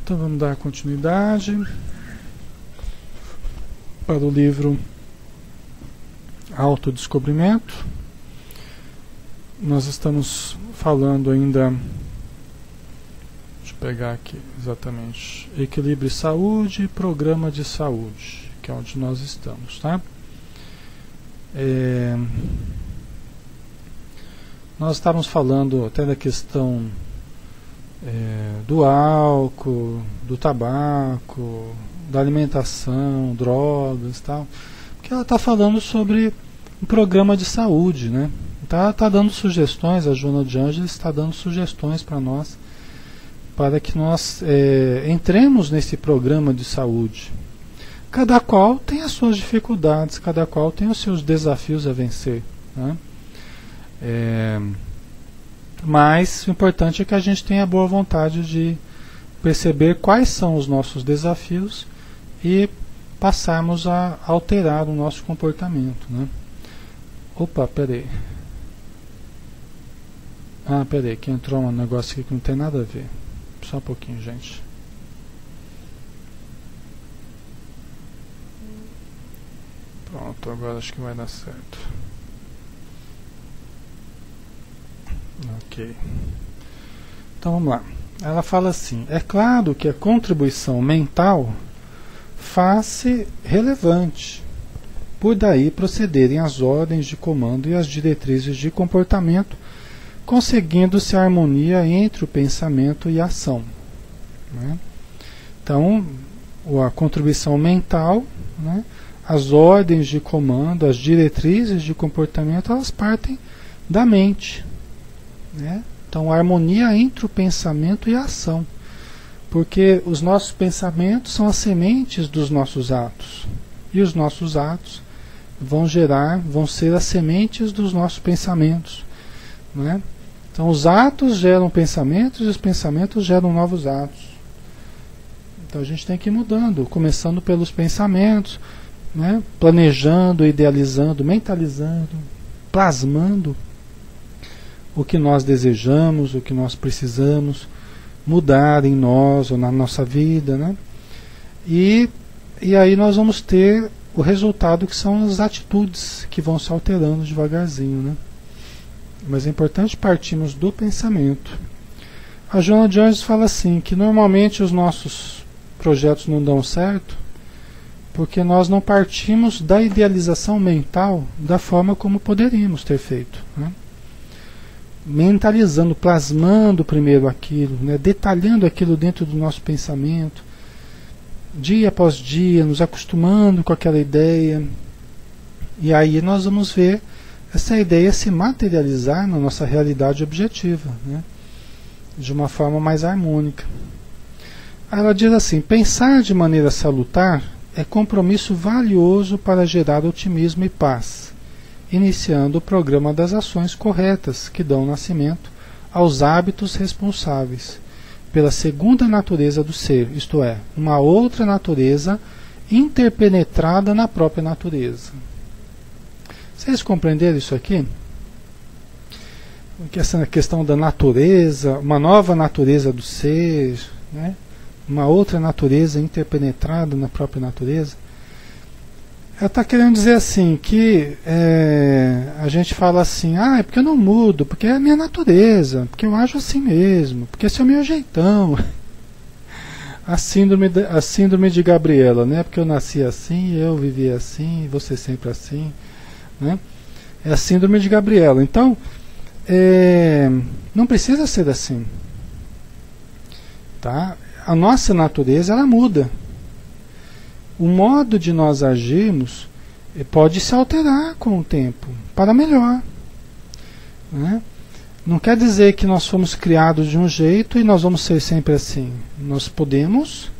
Então vamos dar continuidade para o livro Autodescobrimento. Nós estamos falando ainda, deixa eu pegar aqui exatamente, Equilíbrio e Saúde, Programa de Saúde, que é onde nós estamos, tá? Nós estávamos falando até da questão do álcool, do tabaco, da alimentação, drogas e tal, porque ela está falando sobre um programa de saúde, né? Tá dando sugestões, a Joana de Ângeles está dando sugestões para nós, para que nós entremos nesse programa de saúde. Cada qual tem as suas dificuldades, cada qual tem os seus desafios a vencer, né? Mas o importante é que a gente tenha a boa vontade de perceber quais são os nossos desafios e passarmos a alterar o nosso comportamento, né? Opa, peraí. Peraí, que entrou um negócio aqui que não tem nada a ver. Só um pouquinho, gente. Pronto, agora acho que vai dar certo. Ok. Então vamos lá. Ela fala assim: é claro que a contribuição mental faz-se relevante, por daí procederem as ordens de comando e as diretrizes de comportamento, conseguindo-se a harmonia entre o pensamento e a ação, né? Então, a contribuição mental, né, as ordens de comando, as diretrizes de comportamento, elas partem da mente, né? Então, a harmonia entre o pensamento e a ação, porque os nossos pensamentos são as sementes dos nossos atos, e os nossos atos vão ser as sementes dos nossos pensamentos, né? Então os atos geram pensamentos e os pensamentos geram novos atos. Então a gente tem que ir mudando, começando pelos pensamentos, né? Planejando, idealizando, mentalizando, plasmando o que nós desejamos, o que nós precisamos mudar em nós ou na nossa vida, né? E aí nós vamos ter o resultado, que são as atitudes que vão se alterando devagarzinho, né? Mas é importante partirmos do pensamento. A Joana de Ângeles fala assim, que normalmente os nossos projetos não dão certo porque nós não partimos da idealização mental da forma como poderíamos ter feito, né? Mentalizando, plasmando primeiro aquilo, né? Detalhando aquilo dentro do nosso pensamento, dia após dia, nos acostumando com aquela ideia, e aí nós vamos ver essa ideia se materializar na nossa realidade objetiva, né? De uma forma mais harmônica. Ela diz assim: pensar de maneira salutar é compromisso valioso para gerar otimismo e paz, iniciando o programa das ações corretas que dão nascimento aos hábitos responsáveis pela segunda natureza do ser, isto é, uma outra natureza interpenetrada na própria natureza. Vocês compreenderam isso aqui? Essa questão da natureza, uma nova natureza do ser, né? Uma outra natureza interpenetrada na própria natureza. Ela está querendo dizer assim, que a gente fala assim, é porque eu não mudo, porque é a minha natureza, porque eu ajo assim mesmo, porque esse é o meu jeitão. A síndrome de Gabriela, né? Porque eu nasci assim, eu vivi assim, você sempre assim, né? É a síndrome de Gabriela. Então, não precisa ser assim, tá? A nossa natureza, ela muda. O modo de nós agirmos pode se alterar com o tempo, para melhor, né? Não quer dizer que nós fomos criados de um jeito e nós vamos ser sempre assim. Nós podemos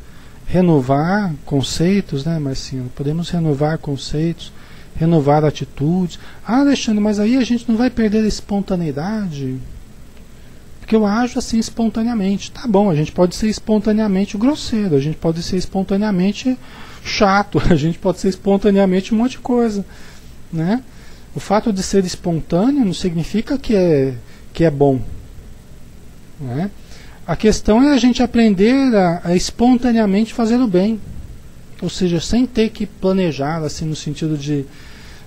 renovar conceitos, né, Marcinho? Podemos renovar conceitos, renovar atitudes. Alexandre, mas aí a gente não vai perder a espontaneidade? Porque eu ajo assim espontaneamente. Tá bom, a gente pode ser espontaneamente grosseiro, a gente pode ser espontaneamente chato, a gente pode ser espontaneamente um monte de coisa, né? O fato de ser espontâneo não significa que é bom, né? A questão é a gente aprender a espontaneamente fazer o bem. Ou seja, sem ter que planejar, assim, no sentido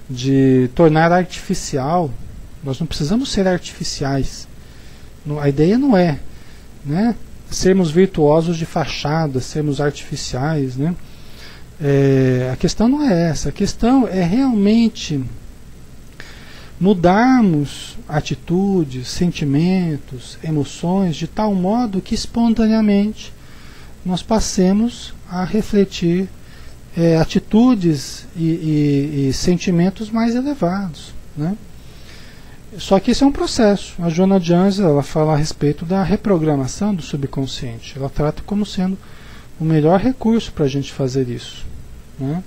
de tornar artificial. Nós não precisamos ser artificiais. A ideia não é, né, sermos virtuosos de fachada, sermos artificiais, né? A questão não é essa. A questão é realmente mudarmos atitudes, sentimentos, emoções, de tal modo que espontaneamente nós passemos a refletir atitudes e sentimentos mais elevados, né? Só que isso é um processo. A Joana de Anjos, ela fala a respeito da reprogramação do subconsciente. Ela trata como sendo o melhor recurso para a gente fazer isso, né?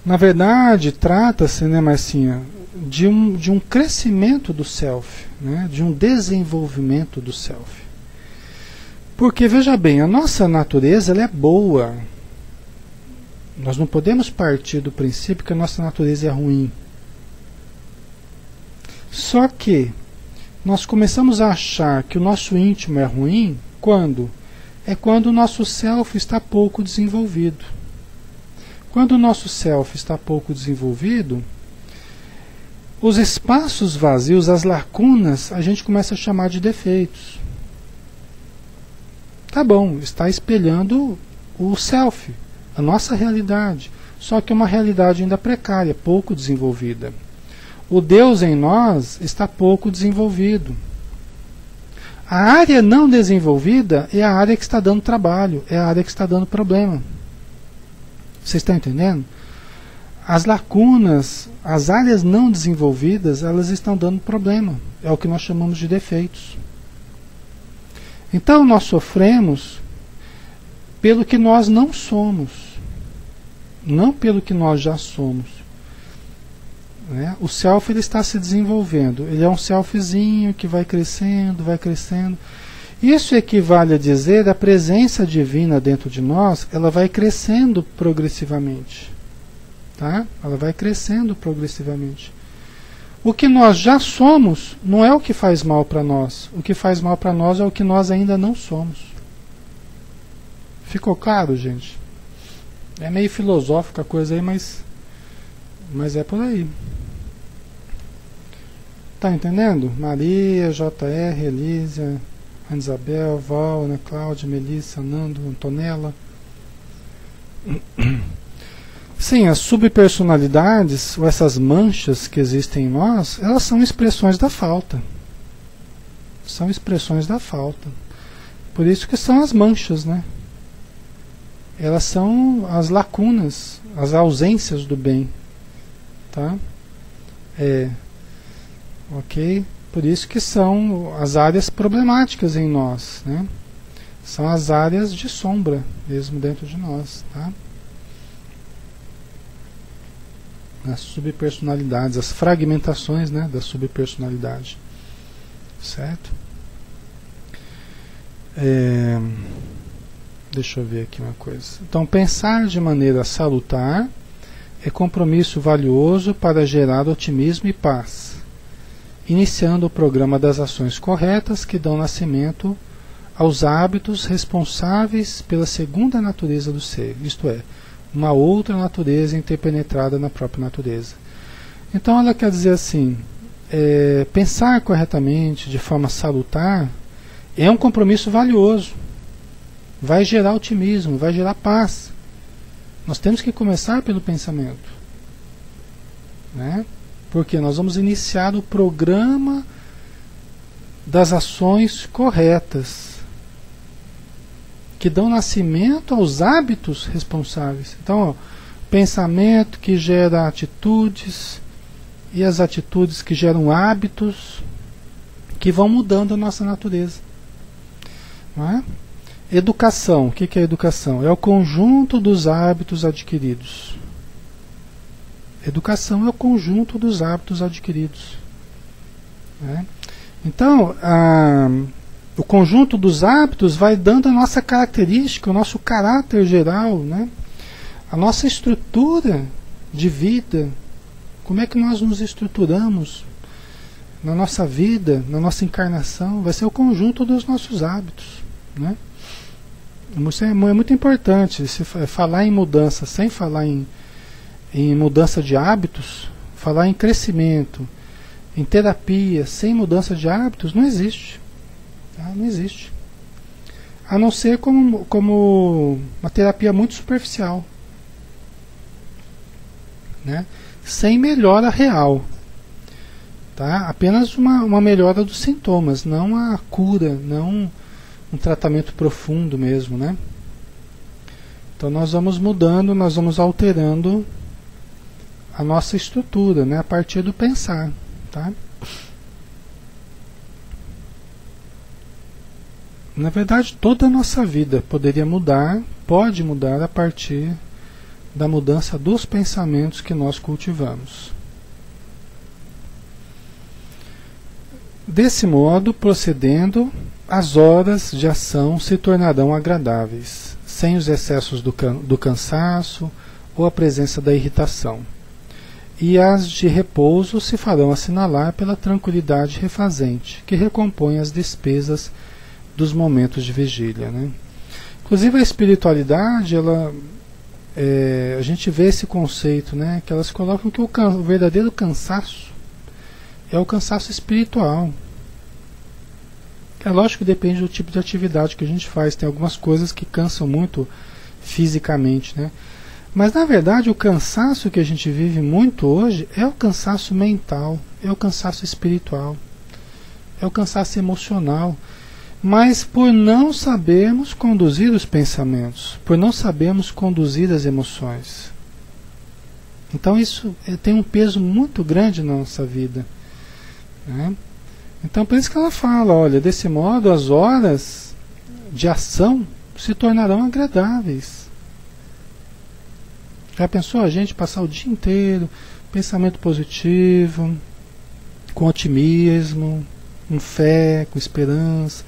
Na verdade, trata-se, né, Marcinha, de um crescimento do self, né, de um desenvolvimento do self. Porque, veja bem, a nossa natureza ela é boa. Nós não podemos partir do princípio que a nossa natureza é ruim. Só que nós começamos a achar que o nosso íntimo é ruim quando? É quando o nosso self está pouco desenvolvido. Quando o nosso self está pouco desenvolvido, os espaços vazios, as lacunas, a gente começa a chamar de defeitos. Tá bom, está espelhando o self, a nossa realidade, só que é uma realidade ainda precária, pouco desenvolvida. O Deus em nós está pouco desenvolvido. A área não desenvolvida é a área que está dando trabalho, é a área que está dando problema. Vocês estão entendendo? As lacunas, as áreas não desenvolvidas, elas estão dando problema. É o que nós chamamos de defeitos. Então nós sofremos pelo que nós não somos, não pelo que nós já somos, né? O self ele está se desenvolvendo, ele é um selfzinho que vai crescendo, vai crescendo. Isso equivale a dizer a presença divina dentro de nós, ela vai crescendo progressivamente, tá? Ela vai crescendo progressivamente. O que nós já somos não é o que faz mal para nós. O que faz mal para nós é o que nós ainda não somos. Ficou claro, gente? É meio filosófica a coisa aí, mas é por aí. Tá entendendo? Maria, JR, Elísia, Ana Isabel, Val, Ana Cláudia, Melissa, Nando, Antonella. Sim, as subpersonalidades, ou essas manchas que existem em nós, elas são expressões da falta. São expressões da falta. Por isso que são as manchas, né? Elas são as lacunas, as ausências do bem. Tá? Ok? Por isso que são as áreas problemáticas em nós, né? São as áreas de sombra mesmo dentro de nós, tá? As subpersonalidades, as fragmentações, né, da subpersonalidade, certo? Deixa eu ver aqui uma coisa. Então, pensar de maneira salutar é compromisso valioso para gerar otimismo e paz, iniciando o programa das ações corretas que dão nascimento aos hábitos responsáveis pela segunda natureza do ser, isto é, uma outra natureza interpenetrada na própria natureza. Então ela quer dizer assim, pensar corretamente, de forma salutar, é um compromisso valioso. Vai gerar otimismo, vai gerar paz. Nós temos que começar pelo pensamento, né? Porque nós vamos iniciar o programa das ações corretas, que dão nascimento aos hábitos responsáveis. Então, ó, pensamento que gera atitudes, e as atitudes que geram hábitos, que vão mudando a nossa natureza. Não é? Educação. O que é educação? É o conjunto dos hábitos adquiridos. Educação é o conjunto dos hábitos adquiridos. Né? Então, o conjunto dos hábitos vai dando a nossa característica, o nosso caráter geral, né? A nossa estrutura de vida, como é que nós nos estruturamos, na nossa vida, na nossa encarnação, vai ser o conjunto dos nossos hábitos, né? Isso é muito importante. Se falar em mudança sem falar em mudança de hábitos, falar em crescimento, em terapia sem mudança de hábitos, não existe. Tá? Não existe. A não ser como uma terapia muito superficial, né? Sem melhora real. Tá? Apenas uma melhora dos sintomas, não a cura, não um tratamento profundo mesmo, né? Então nós vamos mudando, nós vamos alterando a nossa estrutura, né? A partir do pensar, tá? Na verdade, toda a nossa vida poderia mudar, pode mudar a partir da mudança dos pensamentos que nós cultivamos. Desse modo, procedendo, as horas de ação se tornarão agradáveis, sem os excessos do cansaço ou a presença da irritação. E as de repouso se farão assinalar pela tranquilidade refazente, que recompõe as despesas dos momentos de vigília, né? Inclusive a espiritualidade, a gente vê esse conceito, né, que elas colocam que o verdadeiro cansaço é o cansaço espiritual. É lógico que depende do tipo de atividade que a gente faz. Tem algumas coisas que cansam muito fisicamente, né? Mas na verdade o cansaço que a gente vive muito hoje é o cansaço mental, é o cansaço espiritual, é o cansaço emocional. Mas por não sabermos conduzir os pensamentos, por não sabermos conduzir as emoções. Então isso tem um peso muito grande na nossa vida, né? Então por isso que ela fala, olha, desse modo as horas de ação se tornarão agradáveis. Já pensou a gente passar o dia inteiro, pensamento positivo, com otimismo, com fé, com esperança?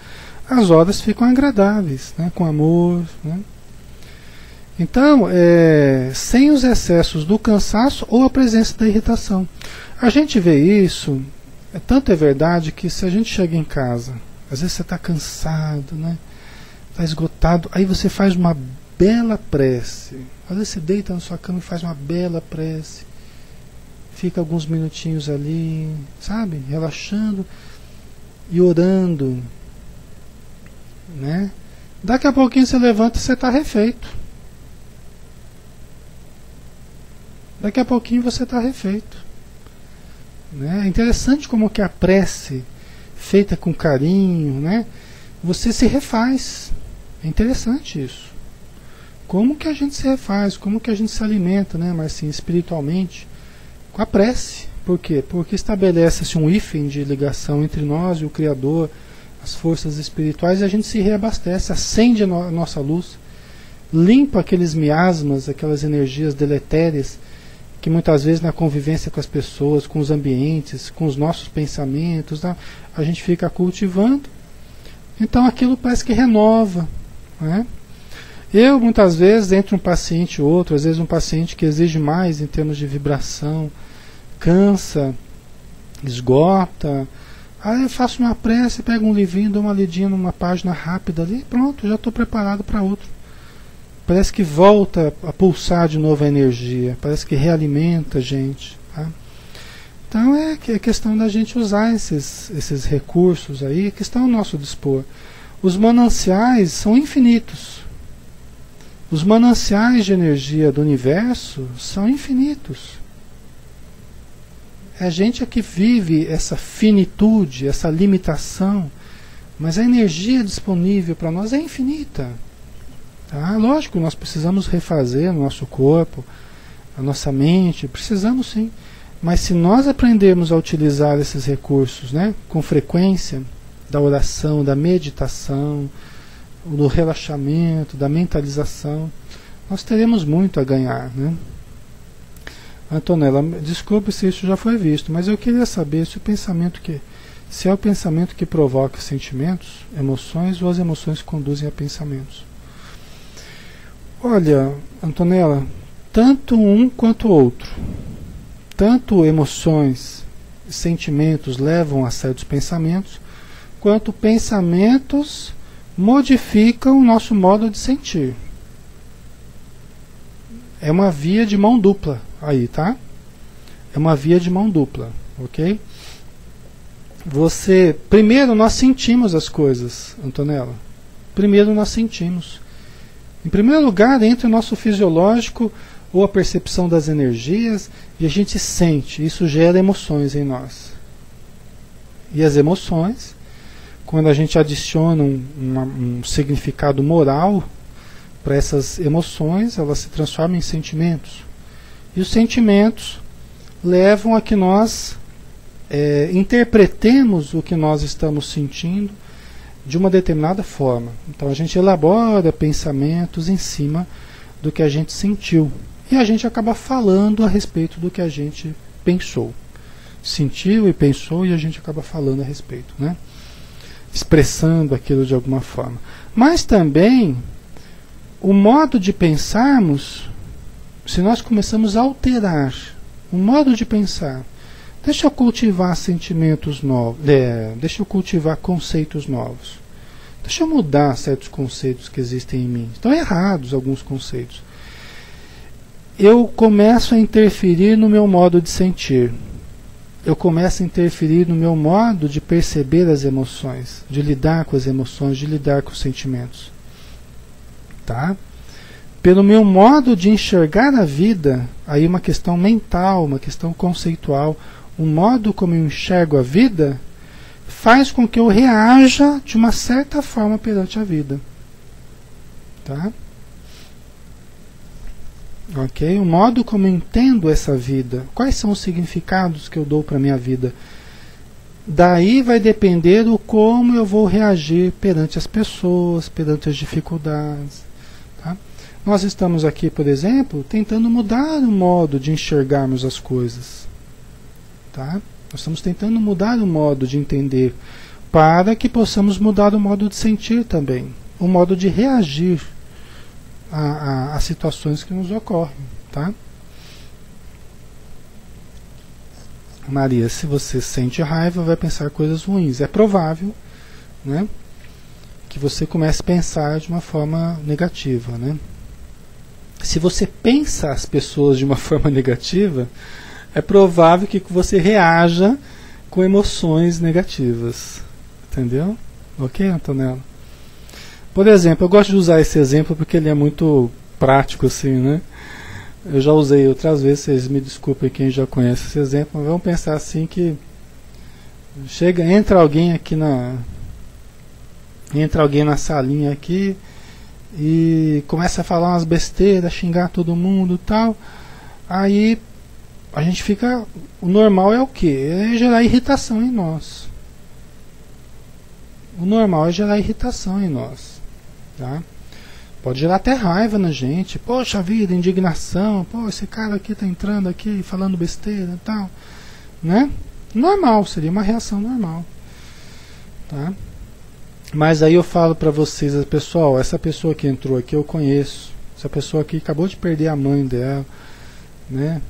As horas ficam agradáveis, né, com amor, né? Então, sem os excessos do cansaço ou a presença da irritação. A gente vê isso, tanto é verdade que se a gente chega em casa, às vezes você está cansado, né, está esgotado, aí você faz uma bela prece. Às vezes você deita na sua cama e faz uma bela prece, fica alguns minutinhos ali, sabe, relaxando e orando, né? Daqui a pouquinho você levanta e você está refeito. Daqui a pouquinho você está refeito, né? É interessante como que a prece feita com carinho, né, você se refaz. É interessante isso. Como que a gente se refaz, como que a gente se alimenta, né, mas assim, espiritualmente, com a prece. Por quê? Porque estabelece-se um hífen de ligação entre nós e o Criador, as forças espirituais, e a gente se reabastece, acende a nossa luz, limpa aqueles miasmas, aquelas energias deletérias que muitas vezes na convivência com as pessoas, com os ambientes, com os nossos pensamentos, tá, a gente fica cultivando. Então aquilo parece que renova, né? Eu muitas vezes, entre um paciente e outro, às vezes um paciente que exige mais em termos de vibração, cansa, esgota. Aí eu faço uma prece, pego um livrinho, dou uma lidinha numa página rápida ali, pronto, já estou preparado para outro. Parece que volta a pulsar de novo a energia, parece que realimenta a gente. Tá? Então é questão da gente usar esses recursos aí que estão ao nosso dispor. Os mananciais são infinitos. Os mananciais de energia do universo são infinitos. É a gente que vive essa finitude, essa limitação, mas a energia disponível para nós é infinita. Tá? Lógico, nós precisamos refazer o nosso corpo, a nossa mente, precisamos sim. Mas se nós aprendermos a utilizar esses recursos, né, com frequência, da oração, da meditação, do relaxamento, da mentalização, nós teremos muito a ganhar, né? Antonella, desculpe se isso já foi visto, mas eu queria saber se é o pensamento que provoca sentimentos, emoções, ou as emoções conduzem a pensamentos. Olha, Antonella, tanto um quanto o outro, tanto emoções sentimentos levam a certos pensamentos, quanto pensamentos modificam o nosso modo de sentir. É uma via de mão dupla aí, tá? É uma via de mão dupla, ok? Primeiro nós sentimos as coisas, Antonella. Primeiro nós sentimos. Em primeiro lugar, entra o nosso fisiológico ou a percepção das energias e a gente sente. Isso gera emoções em nós. E as emoções, quando a gente adiciona um significado moral para essas emoções, elas se transformam em sentimentos. E os sentimentos levam a que nós interpretemos o que nós estamos sentindo de uma determinada forma. Então a gente elabora pensamentos em cima do que a gente sentiu. E a gente acaba falando a respeito do que a gente pensou. Sentiu e pensou e a gente acaba falando a respeito, né? Expressando aquilo de alguma forma. Mas também o modo de pensarmos, se nós começamos a alterar o modo de pensar, deixa eu cultivar sentimentos novos, deixa eu cultivar conceitos novos, deixa eu mudar certos conceitos que existem em mim, estão errados alguns conceitos, eu começo a interferir no meu modo de sentir, eu começo a interferir no meu modo de perceber as emoções, de lidar com as emoções, de lidar com os sentimentos, tá? Pelo meu modo de enxergar a vida, aí uma questão mental, uma questão conceitual, o modo como eu enxergo a vida faz com que eu reaja de uma certa forma perante a vida, tá? Ok? O modo como eu entendo essa vida, quais são os significados que eu dou para a minha vida, daí vai depender do como eu vou reagir perante as pessoas, perante as dificuldades, tá? Nós estamos aqui, por exemplo, tentando mudar o modo de enxergarmos as coisas, tá? Nós estamos tentando mudar o modo de entender para que possamos mudar o modo de sentir também, o modo de reagir a situações que nos ocorrem, tá? Maria, se você sente raiva, vai pensar coisas ruins. É provável, né, que você comece a pensar de uma forma negativa, né? Se você pensa as pessoas de uma forma negativa, é provável que você reaja com emoções negativas. Entendeu? Ok, Antonella? Por exemplo, eu gosto de usar esse exemplo porque ele é muito prático, assim, né? Eu já usei outras vezes, vocês me desculpem quem já conhece esse exemplo, mas vamos pensar assim que entra alguém na salinha aqui e começa a falar umas besteiras, xingar todo mundo e tal. Aí a gente fica... O normal é o quê? É gerar irritação em nós. O normal é gerar irritação em nós, tá? Pode gerar até raiva na gente. Poxa vida, indignação. Pô, esse cara aqui tá entrando aqui falando besteira e tal, né? Normal, seria uma reação normal, tá? Mas aí eu falo para vocês, pessoal, essa pessoa que entrou aqui eu conheço. Essa pessoa aqui acabou de perder a mãe dela, né?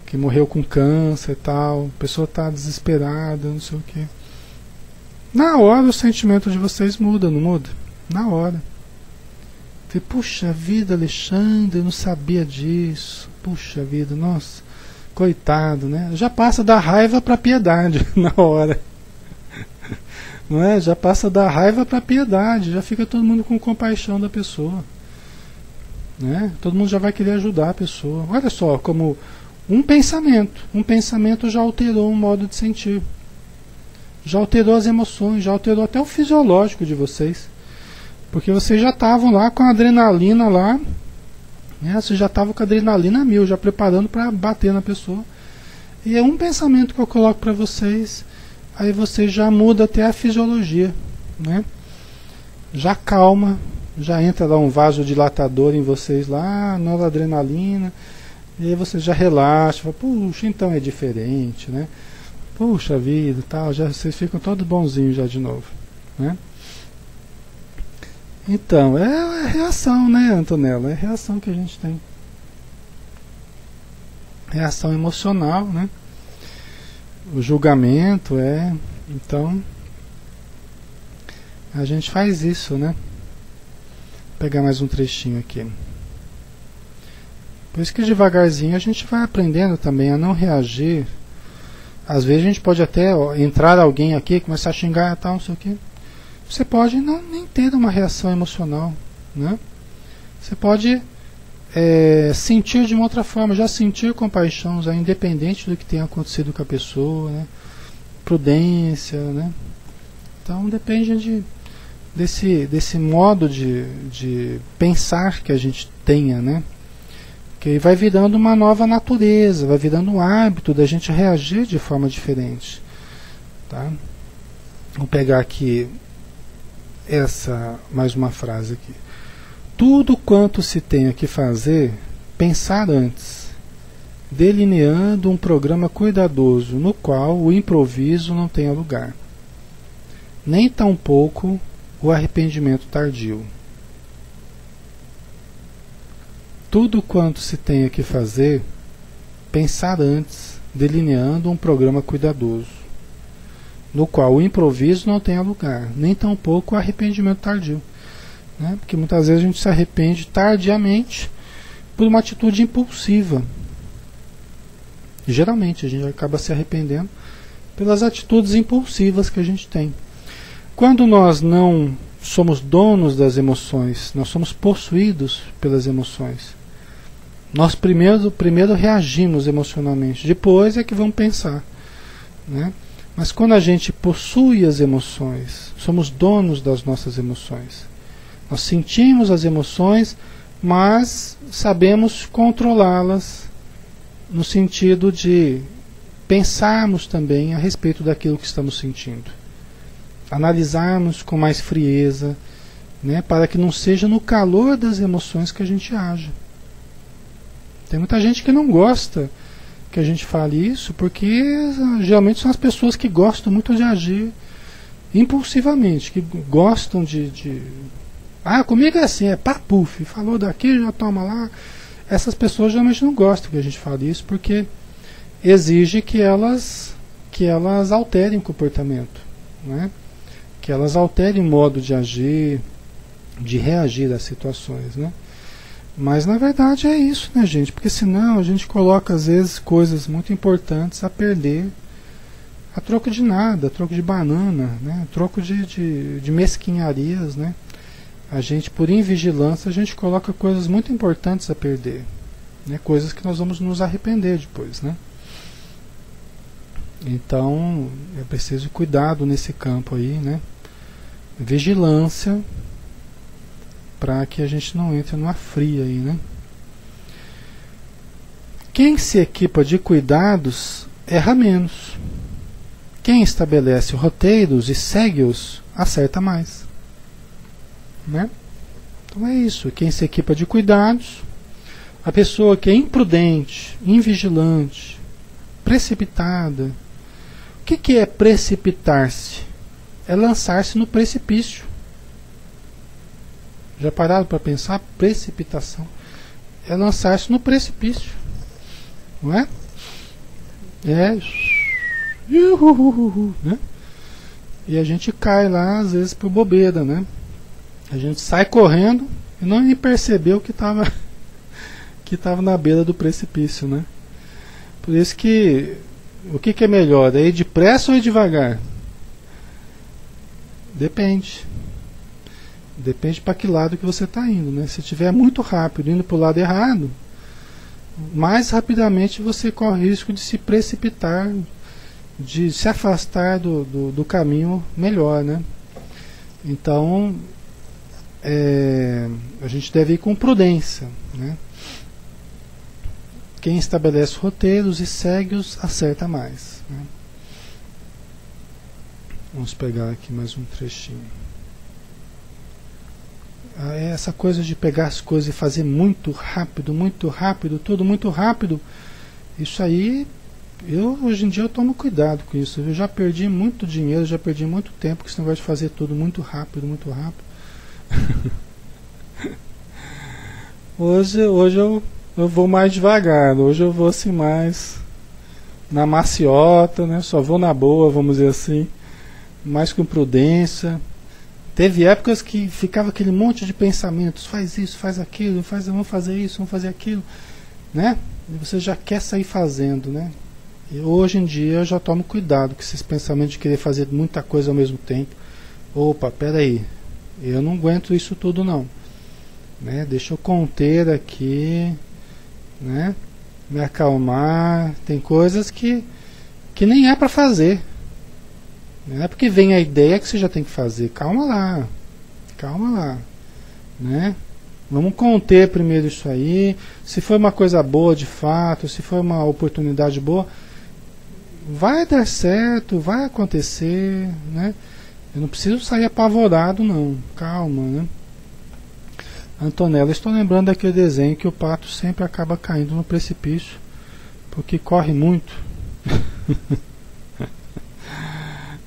Que morreu com câncer e tal. A pessoa tá desesperada, não sei o quê. Na hora o sentimento de vocês muda, não muda? Na hora. Puxa vida, Alexandre, eu não sabia disso. Puxa vida, nossa, coitado, né? Já passa da raiva para piedade na hora. Não é? Já passa da raiva para piedade, já fica todo mundo com compaixão da pessoa, né? Todo mundo já vai querer ajudar a pessoa. Olha só, como um pensamento já alterou o modo de sentir, já alterou as emoções, já alterou até o fisiológico de vocês. Porque vocês já estavam lá com a adrenalina lá, né? Vocês já estavam com a adrenalina 1000, já preparando para bater na pessoa. E é um pensamento que eu coloco para vocês, aí você já muda até a fisiologia, né? Já calma, já entra lá um vasodilatador em vocês lá, noradrenalina, e aí você já relaxa, fala, puxa, então é diferente, né? Puxa vida, tal, já vocês ficam todos bonzinhos já de novo, né? Então, é reação, né, Antonella? É reação que a gente tem. Reação emocional, né? o julgamento, então a gente faz isso, né? Vou pegar mais um trechinho aqui. Por isso que devagarzinho a gente vai aprendendo também a não reagir. Às vezes a gente pode até entrar alguém aqui, começar a xingar e tal, não sei o quê. Você pode nem ter uma reação emocional, né? Você pode sentir de uma outra forma, já sentir compaixão, já independente do que tenha acontecido com a pessoa, né? Prudência, né? Então depende desse modo de pensar que a gente tenha, né? Que vai virando uma nova natureza, vai virando um hábito da gente reagir de forma diferente, tá? Vou pegar aqui mais uma frase aqui. Tudo quanto se tenha que fazer, pensar antes, delineando um programa cuidadoso no qual o improviso não tenha lugar, nem tampouco o arrependimento tardio. Tudo quanto se tenha que fazer, pensar antes, delineando um programa cuidadoso, no qual o improviso não tenha lugar, nem tampouco o arrependimento tardio. Né? Porque muitas vezes a gente se arrepende tardiamente por uma atitude impulsiva. E, geralmente a gente acaba se arrependendo pelas atitudes impulsivas que a gente tem. Quando nós não somos donos das emoções, nós somos possuídos pelas emoções. Nós primeiro reagimos emocionalmente, depois é que vamos pensar, né? Mas quando a gente possui as emoções, somos donos das nossas emoções. Nós sentimos as emoções, mas sabemos controlá-las no sentido de pensarmos também a respeito daquilo que estamos sentindo. Analisarmos com mais frieza, né, para que não seja no calor das emoções que a gente age. Tem muita gente que não gosta que a gente fale isso, porque geralmente são as pessoas que gostam muito de agir impulsivamente, que gostam comigo é assim, papuf, falou daqui, já toma lá. Essas pessoas geralmente não gostam que a gente fale isso, porque exige que elas alterem o comportamento, né? Que elas alterem o modo de agir, de reagir às situações, né? Mas na verdade é isso, né, gente? Porque senão a gente coloca às vezes coisas muito importantes a perder a troco de nada, a troco de banana, né? A troco de mesquinharias, né? A gente, por invigilância, a gente coloca coisas muito importantes a perder, né? Coisas que nós vamos nos arrepender depois, né? Então é preciso cuidado nesse campo aí, né? Vigilância, para que a gente não entre numa fria aí, né? Quem se equipa de cuidados erra menos. Quem estabelece roteiros e segue-os acerta mais, né? Então é isso. Quem se equipa de cuidados, a pessoa que é imprudente, invigilante, precipitada. O que é precipitar-se? É lançar-se no precipício. Já pararam para pensar? Precipitação é lançar-se no precipício, não é? Né? E a gente cai lá às vezes por bobeira, né? A gente sai correndo e não nem percebeu que estava na beira do precipício, né? Por isso que o que é melhor? É ir depressa ou ir devagar? Depende. Depende para que lado que você está indo, né? Se estiver muito rápido, indo para o lado errado, mais rapidamente você corre o risco de se precipitar, de se afastar do caminho melhor, né? Então, a gente deve ir com prudência, né? Quem estabelece roteiros e segue-os acerta mais, né? Vamos pegar aqui mais um trechinho. Essa coisa de pegar as coisas e fazer muito rápido, tudo muito rápido, isso aí, hoje em dia eu tomo cuidado com isso. Eu já perdi muito dinheiro, já perdi muito tempo com esse negócio de fazer tudo muito rápido. Hoje eu vou mais devagar, hoje eu vou assim mais na maciota, né? Só vou na boa, vamos dizer assim, mais com prudência. Teve épocas que ficava aquele monte de pensamentos, faz isso, faz aquilo, vamos fazer isso, vamos fazer aquilo, né? E você já quer sair fazendo, né? E hoje em dia eu já tomo cuidado com esses pensamentos de querer fazer muita coisa ao mesmo tempo. Opa, peraí, eu não aguento isso tudo não, né? Deixa eu conter aqui, né? Me acalmar. Tem coisas que nem é para fazer. Não é porque vem a ideia que você já tem que fazer. Calma lá, né? Vamos conter primeiro isso aí. Se for uma coisa boa de fato, se for uma oportunidade boa, vai dar certo, vai acontecer, né? Eu não preciso sair apavorado não. Calma, né? Antonella, estou lembrando daquele desenho que o pato sempre acaba caindo no precipício porque corre muito.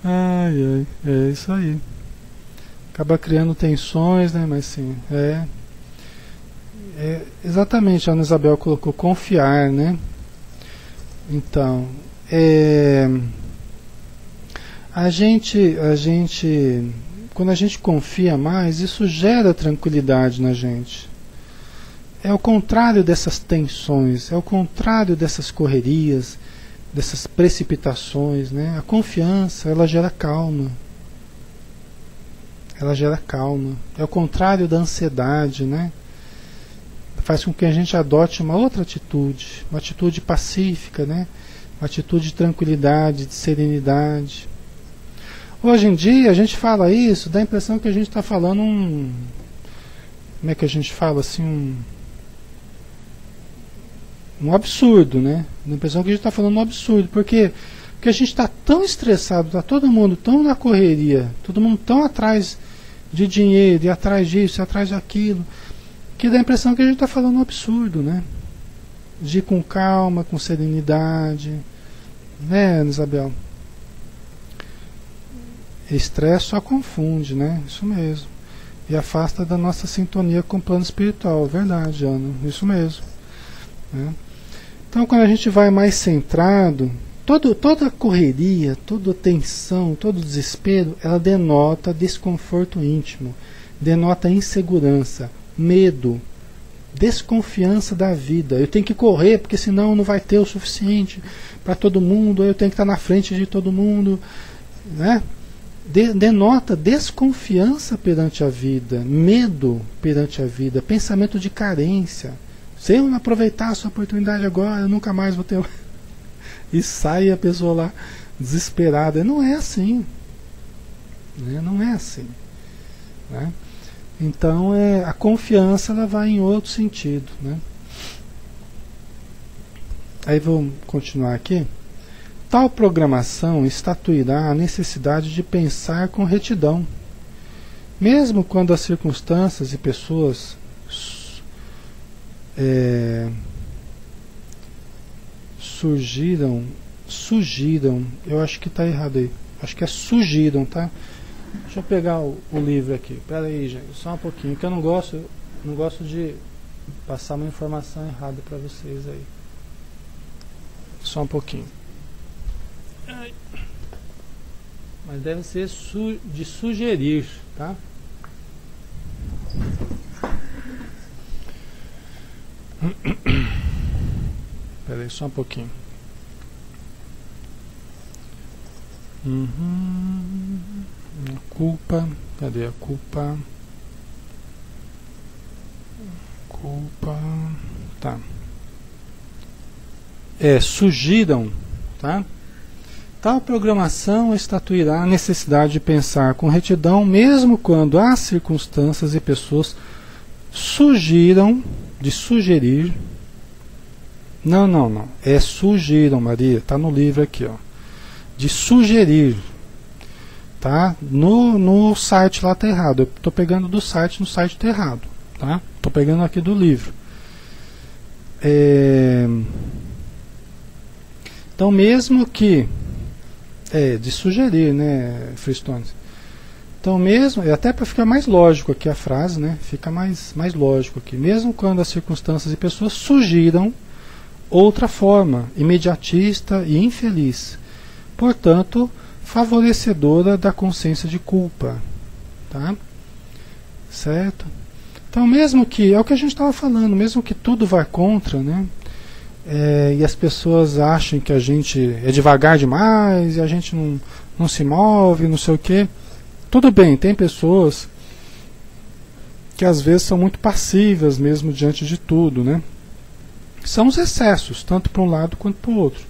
Ai, é isso aí. Acaba criando tensões, né? Mas sim, exatamente, a Ana Isabel colocou confiar, né? Então, a gente, quando a gente confia mais, isso gera tranquilidade na gente. É o contrário dessas tensões, é o contrário dessas correrias, dessas precipitações, né? A confiança, ela gera calma. Ela gera calma. É o contrário da ansiedade, né? Faz com que a gente adote uma outra atitude, uma atitude pacífica, né? Uma atitude de tranquilidade, de serenidade. Hoje em dia a gente fala isso, dá a impressão que a gente está falando como é que a gente fala assim, um absurdo, né? Dá a impressão que a gente está falando um absurdo, porque a gente está tão estressado, está todo mundo tão na correria, todo mundo tão atrás de dinheiro, e atrás disso, e atrás daquilo, que dá a impressão que a gente está falando um absurdo, né? De ir com calma, com serenidade, né, Ana Isabel? Estresse só confunde, né? Isso mesmo. E afasta da nossa sintonia com o plano espiritual. Verdade, Ana. Isso mesmo. Né? Então, quando a gente vai mais centrado, toda correria, toda tensão, todo desespero, ela denota desconforto íntimo, denota insegurança, medo, desconfiança da vida. Eu tenho que correr, porque senão não vai ter o suficiente para todo mundo, eu tenho que estar na frente de todo mundo, né? Denota desconfiança perante a vida, medo perante a vida, pensamento de carência. Se eu não aproveitar essa oportunidade agora, eu nunca mais vou ter. E sai a pessoa lá desesperada. Não é assim, né? Não é assim, né? Então a confiança ela vai em outro sentido, né? Aí vamos continuar aqui. Tal programação estatuirá a necessidade de pensar com retidão, mesmo quando as circunstâncias e pessoas surgiram, eu acho que está errado aí, acho que é surgiram, tá? Deixa eu pegar o livro aqui, pera aí, gente, só um pouquinho, que eu não gosto de passar uma informação errada para vocês aí, só um pouquinho. Mas deve ser de sugerir, tá? Espera aí, só um pouquinho. A culpa, cadê a culpa? Culpa, tá. Sugiram, tá? Tal programação estatuirá a necessidade de pensar com retidão, mesmo quando as circunstâncias e pessoas sugiram, de sugerir. Não. É sugiram, Maria. Está no livro aqui, ó. De sugerir. Tá? No site lá está errado. Eu estou pegando do site, no site está errado. Tá? Estou pegando aqui do livro. Então, mesmo que de sugerir, né, Fristones? Então mesmo, até para ficar mais lógico aqui a frase, né, fica mais lógico aqui. Mesmo quando as circunstâncias e pessoas sugiram outra forma, imediatista e infeliz. Portanto, favorecedora da consciência de culpa. Tá? Certo? Então, mesmo que, é o que a gente estava falando, mesmo que tudo vá contra, né? E as pessoas acham que a gente é devagar demais, e a gente não se move, não sei o quê. Tudo bem, tem pessoas que às vezes são muito passivas mesmo diante de tudo, né? São os excessos, tanto para um lado quanto para o outro.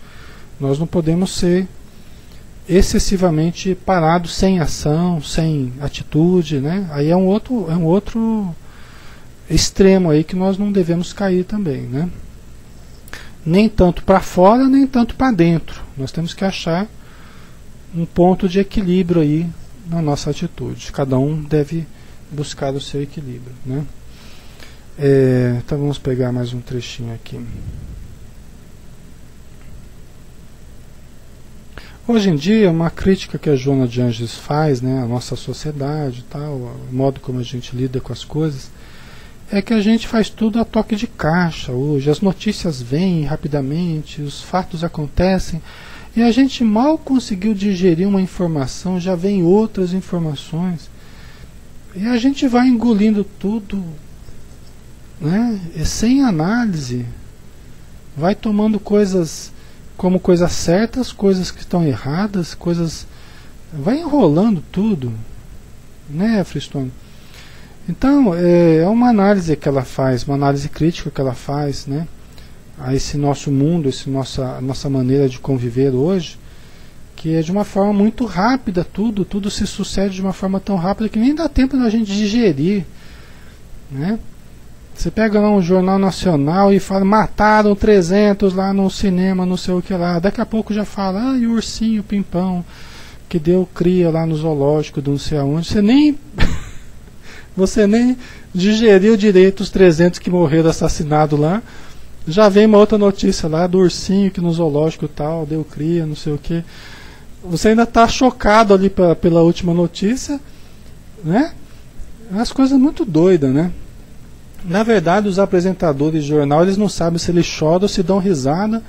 Nós não podemos ser excessivamente parados, sem ação, sem atitude, né? Aí é um outro extremo aí que nós não devemos cair também, né? Nem tanto para fora, nem tanto para dentro. Nós temos que achar um ponto de equilíbrio aí na nossa atitude. Cada um deve buscar o seu equilíbrio, né? Então vamos pegar mais um trechinho aqui. Hoje em dia, uma crítica que a Joana de Ângeles faz, né, à nossa sociedade e tal, o modo como a gente lida com as coisas, é que a gente faz tudo a toque de caixa hoje. As notícias vêm rapidamente, os fatos acontecem, e a gente mal conseguiu digerir uma informação, já vem outras informações, e a gente vai engolindo tudo, né, sem análise, vai tomando coisas como coisas certas, coisas que estão erradas, coisas... vai enrolando tudo, né, Fristone? Então, é uma análise que ela faz, uma análise crítica que ela faz, né, a esse nosso mundo, a nossa maneira de conviver hoje, que é de uma forma muito rápida, tudo se sucede de uma forma tão rápida que nem dá tempo da gente digerir, né? Você pega lá um jornal nacional e fala, mataram 300 lá no cinema, não sei o que lá. Daqui a pouco já fala, e o ursinho pimpão que deu cria lá no zoológico de não sei aonde. Você nem digeriu direito os 300 que morreram assassinados lá. Já vem uma outra notícia lá do ursinho que no zoológico tal, deu cria, não sei o que. Você ainda está chocado ali pela última notícia, né? As coisas muito doidas, né? Na verdade, os apresentadores de jornal, eles não sabem se eles choram ou se dão risada,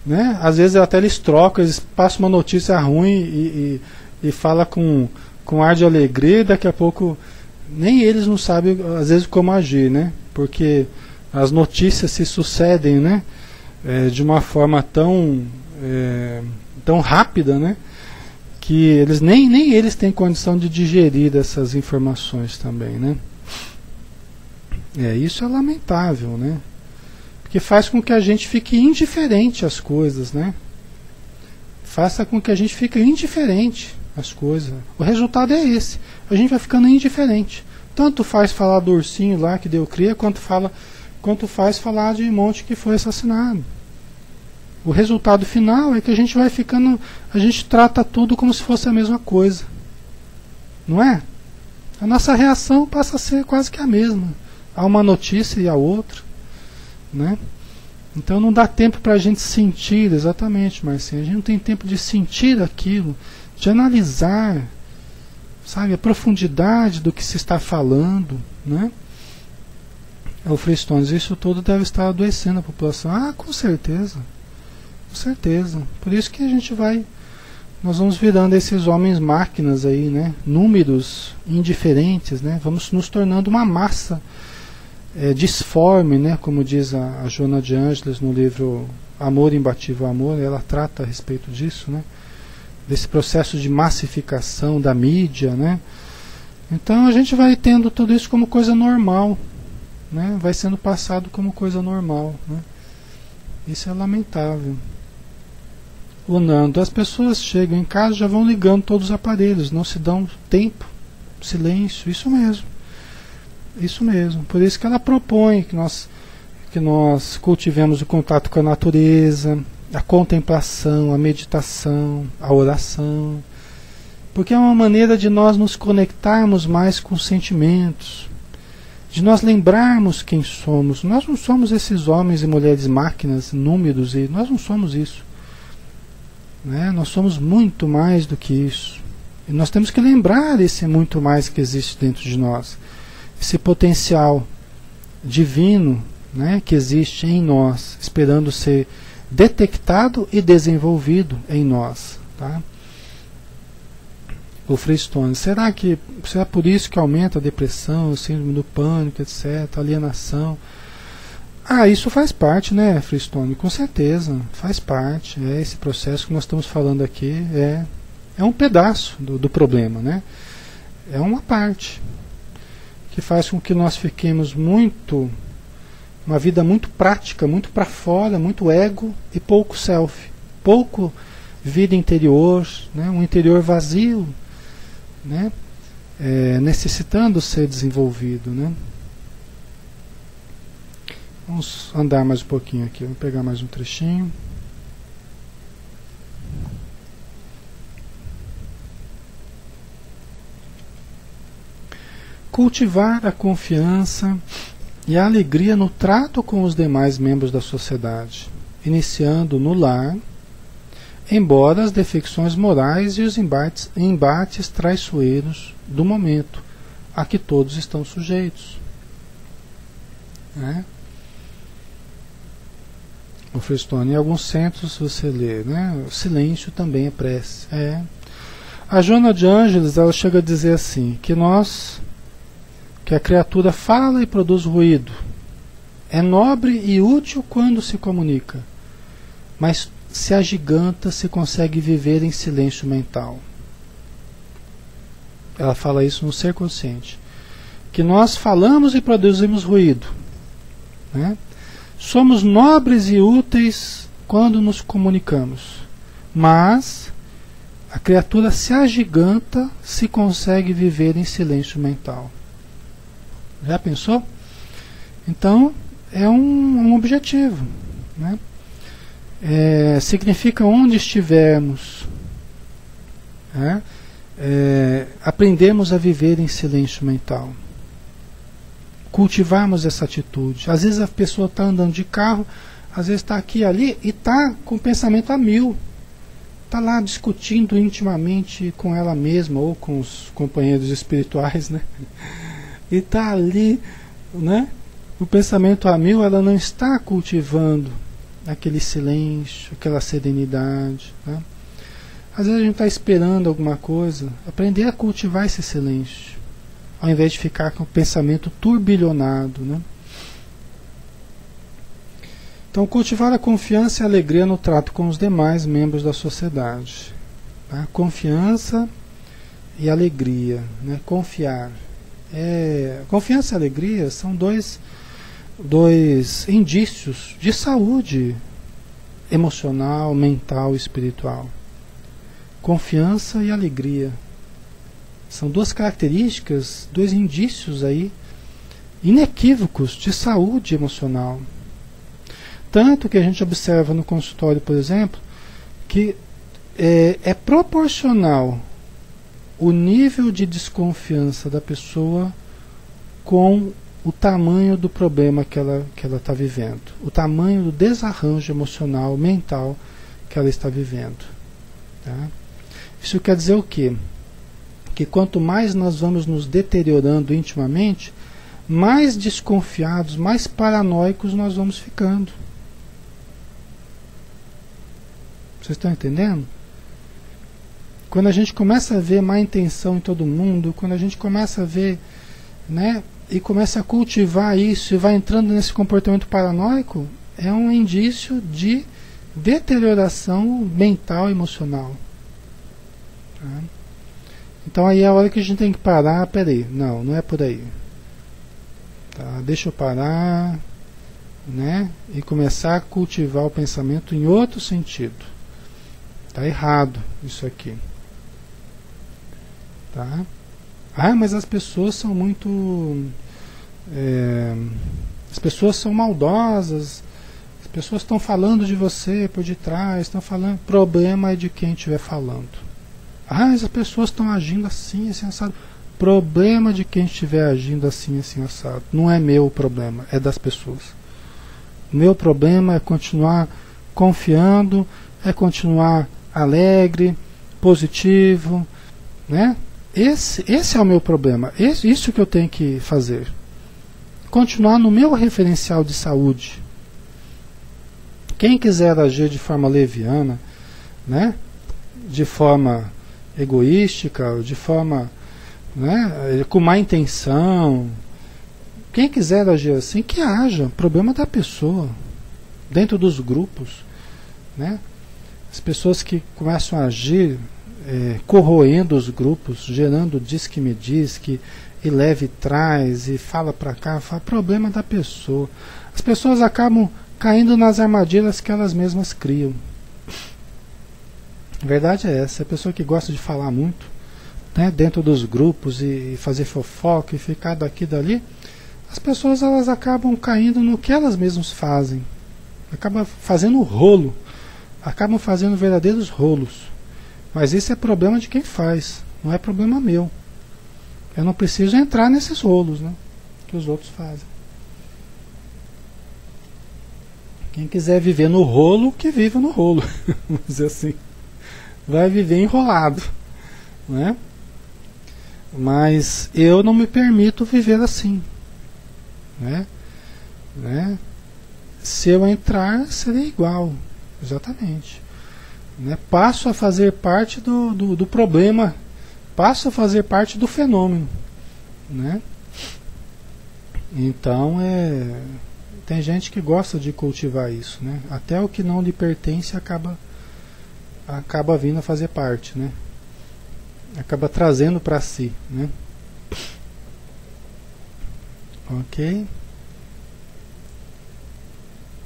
né? Às vezes até eles trocam, eles passam uma notícia ruim e falam com ar de alegria, e daqui a pouco nem eles não sabem, às vezes, como agir, né? Porque as notícias se sucedem, né? De uma forma tão rápida, né? Que eles nem eles têm condição de digerir essas informações também, né? Isso é lamentável, né? Porque faz com que a gente fique indiferente às coisas, né? Faça com que a gente fique indiferente às coisas. O resultado é esse. A gente vai ficando indiferente. Tanto faz falar do ursinho lá que deu cria, quanto faz falar de um monte que foi assassinado. O resultado final é que a gente vai ficando... A gente trata tudo como se fosse a mesma coisa. Não é? A nossa reação passa a ser quase que a mesma. Há uma notícia e a outra, né? Então não dá tempo para a gente sentir, exatamente, Marcinha. A gente não tem tempo de sentir aquilo, de analisar, sabe, a profundidade do que se está falando, né? O Frei Stones, isso tudo deve estar adoecendo a população. Ah, com certeza, com certeza. Por isso que nós vamos virando esses homens máquinas aí, né? Números indiferentes, né? Vamos nos tornando uma massa disforme, né, como diz a Joana de Ângeles no livro Amor, Imbatível Amor, ela trata a respeito disso, né, desse processo de massificação da mídia, né. Então a gente vai tendo tudo isso como coisa normal, né, vai sendo passado como coisa normal, né. Isso é lamentável. O Nando, as pessoas chegam em casa e já vão ligando todos os aparelhos, não se dão tempo, silêncio, isso mesmo. Isso mesmo, por isso que ela propõe que nós cultivemos o contato com a natureza, a contemplação, a meditação, a oração, porque é uma maneira de nós nos conectarmos mais com os sentimentos, de nós lembrarmos quem somos. Nós não somos esses homens e mulheres máquinas, números, e nós não somos isso, né? Nós somos muito mais do que isso, e nós temos que lembrar esse muito mais que existe dentro de nós. Esse potencial divino, né, que existe em nós, esperando ser detectado e desenvolvido em nós, tá? O Freestone, será por isso que aumenta a depressão, o síndrome do pânico, etc, alienação? Isso faz parte, né, Freestone? Com certeza, faz parte. É esse processo que nós estamos falando aqui, é um pedaço do problema, né? É uma parte que faz com que nós fiquemos uma vida muito prática, muito para fora, muito ego e pouco self, pouco vida interior, né? Um interior vazio, né? Necessitando ser desenvolvido, né? Vamos andar mais um pouquinho aqui, vamos pegar mais um trechinho. Cultivar a confiança e a alegria no trato com os demais membros da sociedade, iniciando no lar, embora as defecções morais e os embates traiçoeiros do momento a que todos estão sujeitos. Né? O Freestone, em alguns centros você lê, né? O silêncio também é prece. A Joana de Ângeles, ela chega a dizer assim, que a criatura fala e produz ruído, é nobre e útil quando se comunica, mas se agiganta se consegue viver em silêncio mental. Ela fala isso no Ser Consciente, que nós falamos e produzimos ruído, né? Somos nobres e úteis quando nos comunicamos, mas a criatura se agiganta se consegue viver em silêncio mental. Já pensou? Então, é um objetivo, né? Significa onde estivermos, né? Aprendemos a viver em silêncio mental. Cultivarmos essa atitude. Às vezes a pessoa está andando de carro, às vezes está aqui e ali e está com o pensamento a mil. Está lá discutindo intimamente com ela mesma ou com os companheiros espirituais, né? E está ali, né? O pensamento a mil, ela não está cultivando aquele silêncio, aquela serenidade, né? Às vezes a gente está esperando alguma coisa, aprender a cultivar esse silêncio, ao invés de ficar com o pensamento turbilhonado, né? Então, cultivar a confiança e a alegria no trato com os demais membros da sociedade, tá? Confiança e alegria, né? Confiar. Confiança e alegria são dois indícios de saúde emocional, mental e espiritual. Confiança e alegria são duas características, dois indícios aí inequívocos de saúde emocional. Tanto que a gente observa no consultório, por exemplo, que é proporcional o nível de desconfiança da pessoa com o tamanho do problema que ela está vivendo, o tamanho do desarranjo emocional, mental que ela está vivendo. Tá? Isso quer dizer o quê? Que quanto mais nós vamos nos deteriorando intimamente, mais desconfiados, mais paranoicos nós vamos ficando. Vocês estão entendendo? Quando a gente começa a ver má intenção em todo mundo, quando a gente começa a ver, né, e começa a cultivar isso e vai entrando nesse comportamento paranoico, é um indício de deterioração mental e emocional. Tá? Então aí é a hora que a gente tem que parar, peraí, não é por aí. Tá? Deixa eu parar, né, e começar a cultivar o pensamento em outro sentido. Está errado isso aqui. Tá? Mas as pessoas são muito... as pessoas são maldosas, as pessoas estão falando de você por detrás, estão falando... Problema é de quem estiver falando. As pessoas estão agindo assim, assim, assado. Problema de quem estiver agindo assim, assim, assado. Não é meu o problema, é das pessoas. Meu problema é continuar confiando, é continuar alegre, positivo, né? Esse é o meu problema. Isso que eu tenho que fazer. continuar no meu referencial de saúde. Quem quiser agir de forma leviana, né, de forma egoística, de forma, né, com má intenção, quem quiser agir assim, que haja, problema da pessoa, dentro dos grupos, né? As pessoas que começam a agir corroendo os grupos, gerando diz que me diz, que e leva e traz, e fala para cá, fala, problema da pessoa. As pessoas acabam caindo nas armadilhas que elas mesmas criam. A verdade é essa, a pessoa que gosta de falar muito, né, dentro dos grupos e fazer fofoca e ficar daqui e dali, as pessoas elas acabam caindo no que elas mesmas fazem. Acabam fazendo rolo, acabam fazendo verdadeiros rolos. Mas isso é problema de quem faz, não é problema meu. Eu não preciso entrar nesses rolos, né, que os outros fazem. Quem quiser viver no rolo, que viva no rolo. Vamos dizer assim. Vai viver enrolado, né? Mas eu não me permito viver assim, né? Se eu entrar, seria igual, exatamente, né? Passo a fazer parte do problema, passo a fazer parte do fenômeno, né? Então tem gente que gosta de cultivar isso, né? Até o que não lhe pertence acaba vindo a fazer parte, né? Acaba trazendo para si, né? Ok?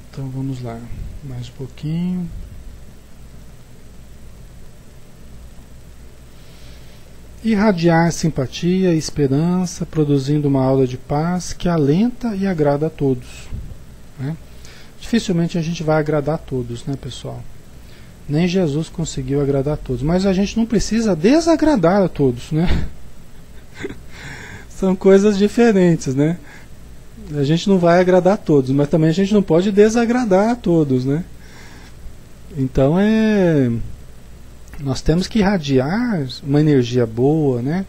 Então vamos lá, mais um pouquinho. Irradiar simpatia e esperança, produzindo uma aura de paz que alenta e agrada a todos, né? Dificilmente a gente vai agradar a todos, né, pessoal? Nem Jesus conseguiu agradar a todos, mas a gente não precisa desagradar a todos, né? São coisas diferentes, né? A gente não vai agradar a todos, mas também a gente não pode desagradar a todos, né? Então nós temos que irradiar uma energia boa, né?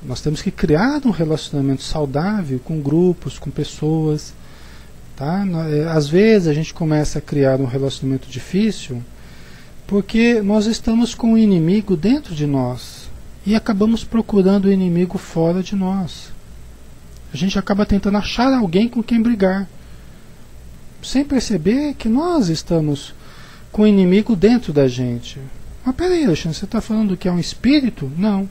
Nós temos que criar um relacionamento saudável com grupos, com pessoas, tá? Às vezes a gente começa a criar um relacionamento difícil porque nós estamos com o inimigo dentro de nós e acabamos procurando o inimigo fora de nós. A gente acaba tentando achar alguém com quem brigar, sem perceber que nós estamos com o inimigo dentro da gente. Mas peraí, Alexandre, você está falando que é um espírito? Não.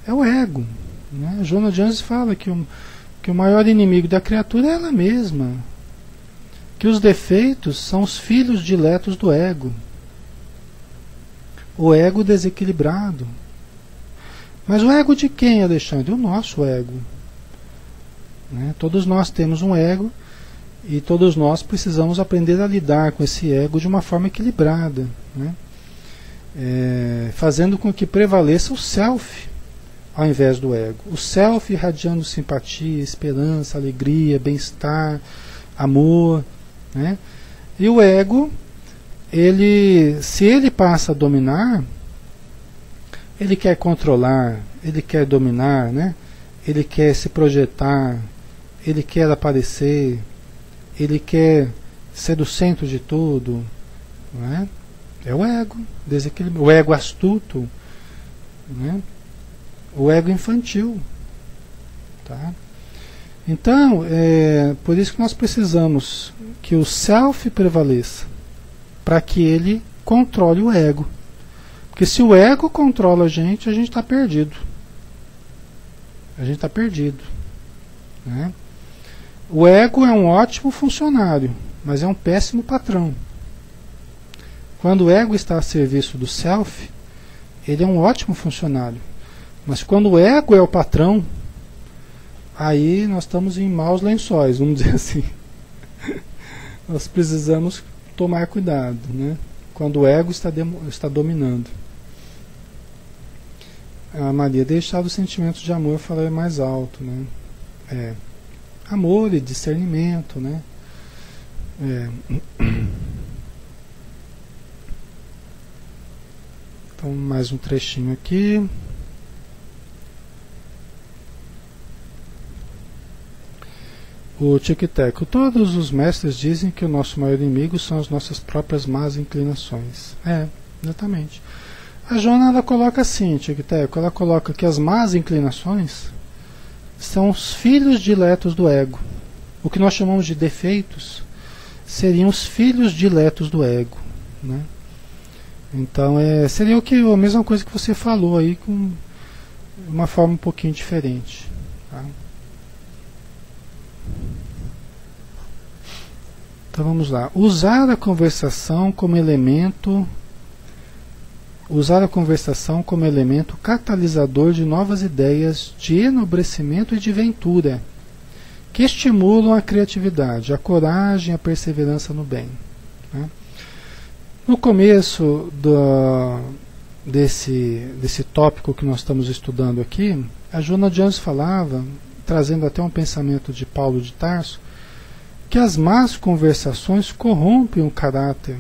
É o ego, né? Joana de Anjos fala que o maior inimigo da criatura é ela mesma. Que os defeitos são os filhos diletos do ego. O ego desequilibrado. Mas o ego de quem, Alexandre? O nosso ego, né? Todos nós temos um ego e todos nós precisamos aprender a lidar com esse ego de uma forma equilibrada, né? Fazendo com que prevaleça o self ao invés do ego. O self irradiando simpatia, esperança, alegria, bem-estar, amor, né? E o ego, se ele passa a dominar, ele quer controlar, ele quer dominar, né? Ele quer se projetar, ele quer aparecer, ele quer ser do centro de tudo, né? É o ego desequilibrado, o ego astuto, né? O ego infantil, tá? Então, por isso que nós precisamos que o self prevaleça, para que ele controle o ego. Porque se o ego controla a gente está perdido. A gente está perdido, né? O ego é um ótimo funcionário, mas é um péssimo patrão. Quando o ego está a serviço do self, ele é um ótimo funcionário. Mas quando o ego é o patrão, aí nós estamos em maus lençóis, vamos dizer assim. Nós precisamos tomar cuidado, né? Quando o ego está dominando. A Maria, deixar os sentimentos de amor falar mais alto, né? Amor e discernimento, né? Então, mais um trechinho aqui. O Tic-Teco, todos os mestres dizem que o nosso maior inimigo são as nossas próprias más inclinações. Exatamente. A Joana, ela coloca assim, Tic-Teco, ela coloca que as más inclinações são os filhos diletos do ego. O que nós chamamos de defeitos seriam os filhos diletos do ego, né? Então, seria a mesma coisa que você falou aí, com uma forma um pouquinho diferente. Tá? Então vamos lá. Usar a conversação como elemento catalisador de novas ideias de enobrecimento e de ventura, que estimulam a criatividade, a coragem, a perseverança no bem. Né? No começo desse tópico que nós estamos estudando aqui, a Joana de Anjos falava, trazendo até um pensamento de Paulo de Tarso, que as más conversações corrompem o caráter.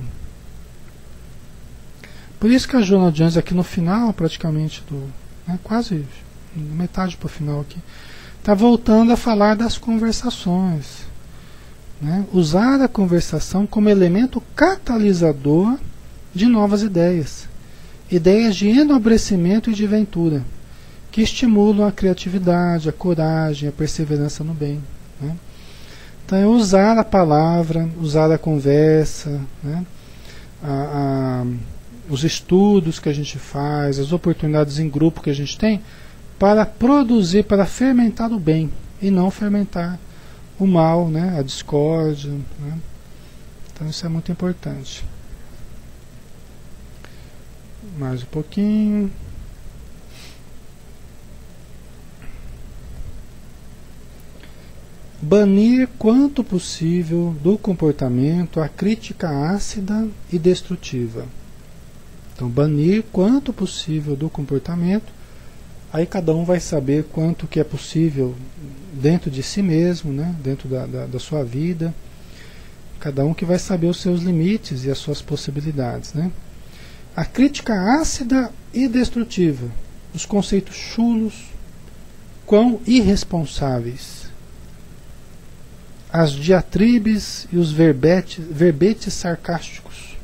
Por isso que a Joana de Anjos aqui no final, praticamente, quase metade para o final aqui, está voltando a falar das conversações. Né? Usar a conversação como elemento catalisador de novas ideias. Ideias de enobrecimento e de ventura, que estimulam a criatividade, a coragem, a perseverança no bem. Né? Então é usar a palavra, usar a conversa, né? Os estudos que a gente faz, as oportunidades em grupo que a gente tem, para produzir, para fermentar o bem, e não fermentar o mal, né? A discórdia. Né? Então isso é muito importante. Mais um pouquinho. Banir quanto possível do comportamento a crítica ácida e destrutiva. Então, banir quanto possível do comportamento, aí cada um vai saber quanto que é possível dentro de si mesmo, né? Dentro da sua vida. Cada um que vai saber os seus limites e as suas possibilidades. Né? A crítica ácida e destrutiva, os conceitos chulos, quão irresponsáveis. As diatribes e os verbetes sarcásticos,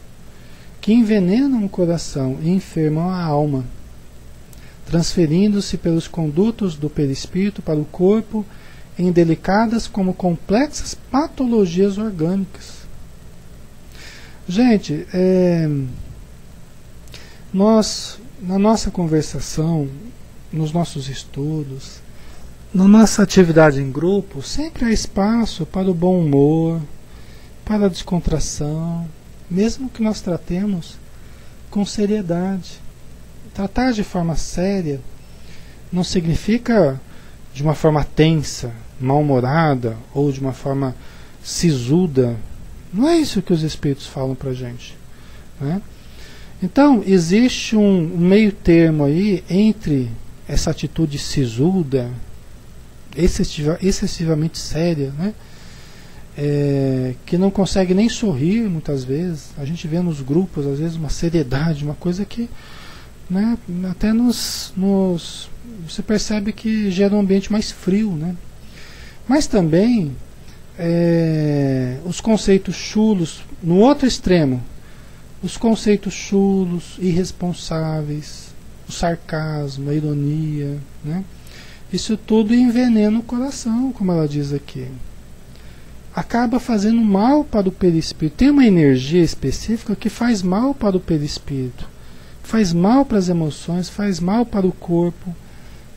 que envenenam o coração e enfermam a alma, transferindo-se pelos condutos do perispírito para o corpo em delicadas como complexas patologias orgânicas. Gente, nós, na nossa conversação, nos nossos estudos, na nossa atividade em grupo, sempre há espaço para o bom humor, para a descontração, mesmo que nós tratemos com seriedade. Tratar de forma séria não significa de uma forma tensa, mal-humorada ou de uma forma sisuda. Não é isso que os espíritos falam para a gente. Né? Então, existe um meio termo aí entre essa atitude sisuda, excessivamente séria, né? Que não consegue nem sorrir muitas vezes. A gente vê nos grupos, às vezes, uma seriedade, uma coisa que, né, até você percebe que gera um ambiente mais frio. Né? Mas também os conceitos chulos, no outro extremo, os conceitos chulos, irresponsáveis, o sarcasmo, a ironia, né? Isso tudo envenena o coração, como ela diz aqui. Acaba fazendo mal para o perispírito. Tem uma energia específica que faz mal para o perispírito, faz mal para as emoções, faz mal para o corpo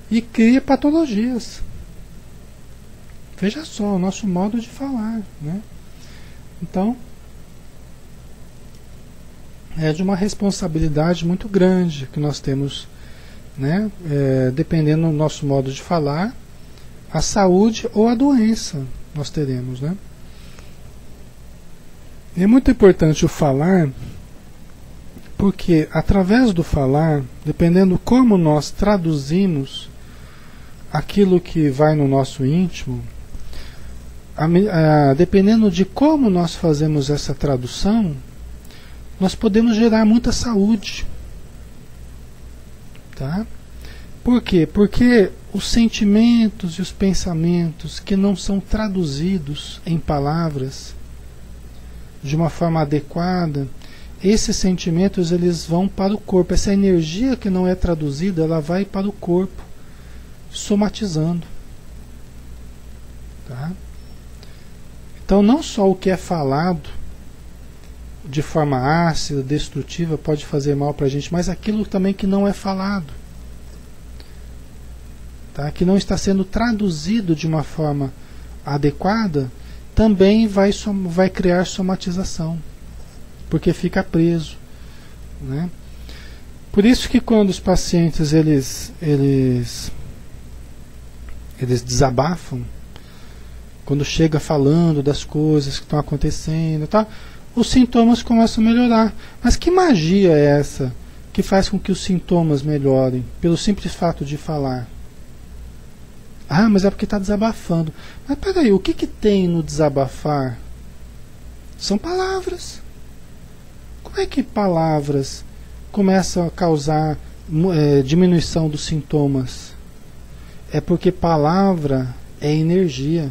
e cria patologias. Veja só, o nosso modo de falar. Né? Então, é de uma responsabilidade muito grande que nós temos. Né? Dependendo do nosso modo de falar, a saúde ou a doença nós teremos. Né? É muito importante o falar, porque através do falar, dependendo como nós traduzimos aquilo que vai no nosso íntimo, dependendo de como nós fazemos essa tradução, nós podemos gerar muita saúde. Tá? Por quê? Porque os sentimentos e os pensamentos que não são traduzidos em palavras de uma forma adequada, esses sentimentos eles vão para o corpo. Essa energia que não é traduzida, ela vai para o corpo, somatizando. Tá? Então não só o que é falado de forma ácida, destrutiva, pode fazer mal para a gente, mas aquilo também que não é falado, tá? Que não está sendo traduzido de uma forma adequada, também vai criar somatização, porque fica preso, né? Por isso que quando os pacientes eles desabafam, quando chega falando das coisas que estão acontecendo, tá? Os sintomas começam a melhorar. Mas que magia é essa que faz com que os sintomas melhorem pelo simples fato de falar? Ah, mas é porque está desabafando. Mas peraí, o que tem no desabafar? São palavras. Como é que palavras começam a causar diminuição dos sintomas? É porque palavra é energia.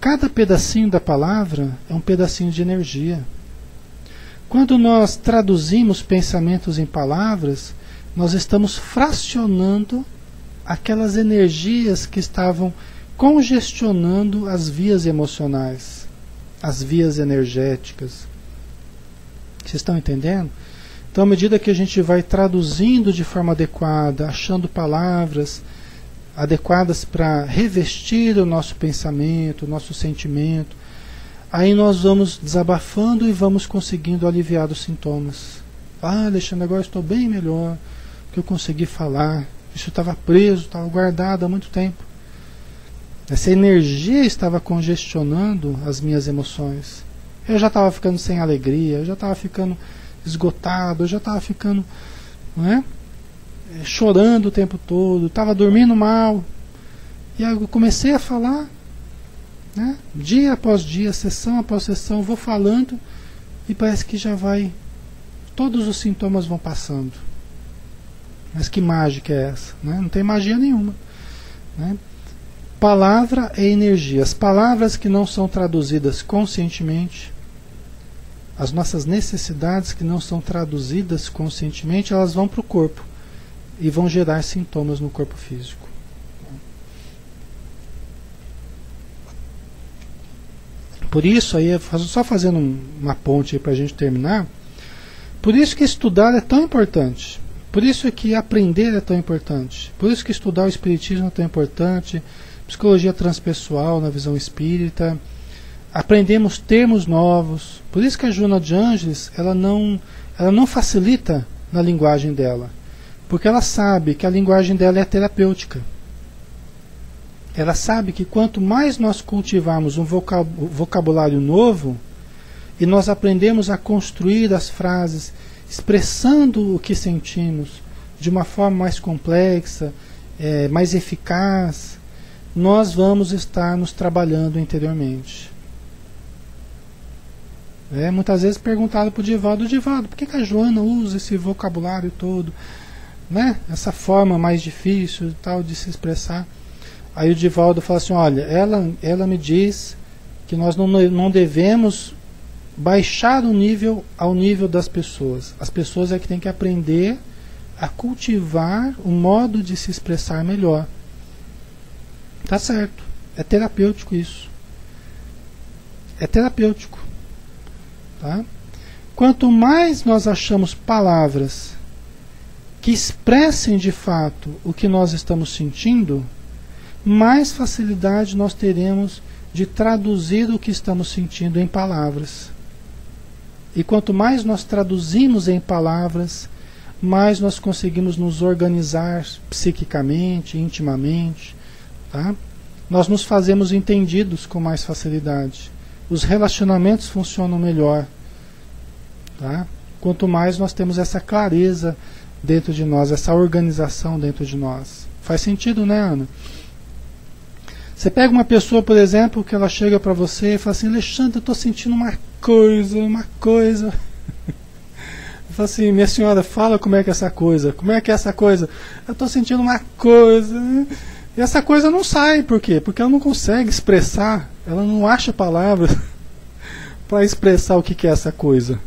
Cada pedacinho da palavra é um pedacinho de energia. Quando nós traduzimos pensamentos em palavras, nós estamos fracionando aquelas energias que estavam congestionando as vias emocionais, as vias energéticas. Vocês estão entendendo? Então, à medida que a gente vai traduzindo de forma adequada, achando palavras adequadas para revestir o nosso pensamento, o nosso sentimento, aí nós vamos desabafando e vamos conseguindo aliviar os sintomas. Ah, Alexandre, agora estou bem melhor, porque eu consegui falar. Isso estava preso, estava guardado há muito tempo. Essa energia estava congestionando as minhas emoções. Eu já estava ficando sem alegria, eu já estava ficando esgotado, eu já estava ficando, não é? Chorando o tempo todo, estava dormindo mal. E aí eu comecei a falar, né? Dia após dia, sessão após sessão, vou falando e parece que já vai, todos os sintomas vão passando. Mas que mágica é essa? Né? Não tem magia nenhuma, né? Palavra é energia. As palavras que não são traduzidas conscientemente, as nossas necessidades que não são traduzidas conscientemente, elas vão para o corpo e vão gerar sintomas no corpo físico. Por isso, aí, só fazendo uma ponte para a gente terminar, por isso que estudar é tão importante. Por isso que aprender é tão importante. Por isso que estudar o Espiritismo é tão importante. Psicologia transpessoal na visão espírita. Aprendemos termos novos. Por isso que a Joana de Ângeles, ela não facilita na linguagem dela. Porque ela sabe que a linguagem dela é terapêutica. Ela sabe que quanto mais nós cultivarmos um vocabulário novo, e nós aprendemos a construir as frases, expressando o que sentimos de uma forma mais complexa, mais eficaz, nós vamos estar nos trabalhando interiormente. Muitas vezes perguntado para o Divaldo, por que a Joana usa esse vocabulário todo? Né? Essa forma mais difícil e tal de se expressar. Aí o Divaldo fala assim, olha, ela me diz que nós não devemos baixar o nível ao nível das pessoas. As pessoas é que têm que aprender a cultivar um modo de se expressar melhor. Tá certo. É terapêutico isso. É terapêutico. Tá? Quanto mais nós achamos palavras que expressem de fato o que nós estamos sentindo, mais facilidade nós teremos de traduzir o que estamos sentindo em palavras. E quanto mais nós traduzimos em palavras, mais nós conseguimos nos organizar psiquicamente, intimamente. Tá? Nós nos fazemos entendidos com mais facilidade. Os relacionamentos funcionam melhor. Tá? Quanto mais nós temos essa clareza dentro de nós, essa organização dentro de nós. Faz sentido, né, Ana? Você pega uma pessoa, por exemplo, que ela chega para você e fala assim, Alexandre, eu estou sentindo uma coisa. Fala assim, minha senhora, fala como é que é essa coisa. Como é que é essa coisa? Eu estou sentindo uma coisa. E essa coisa não sai, por quê? Porque ela não consegue expressar, ela não acha palavras para expressar o que é essa coisa.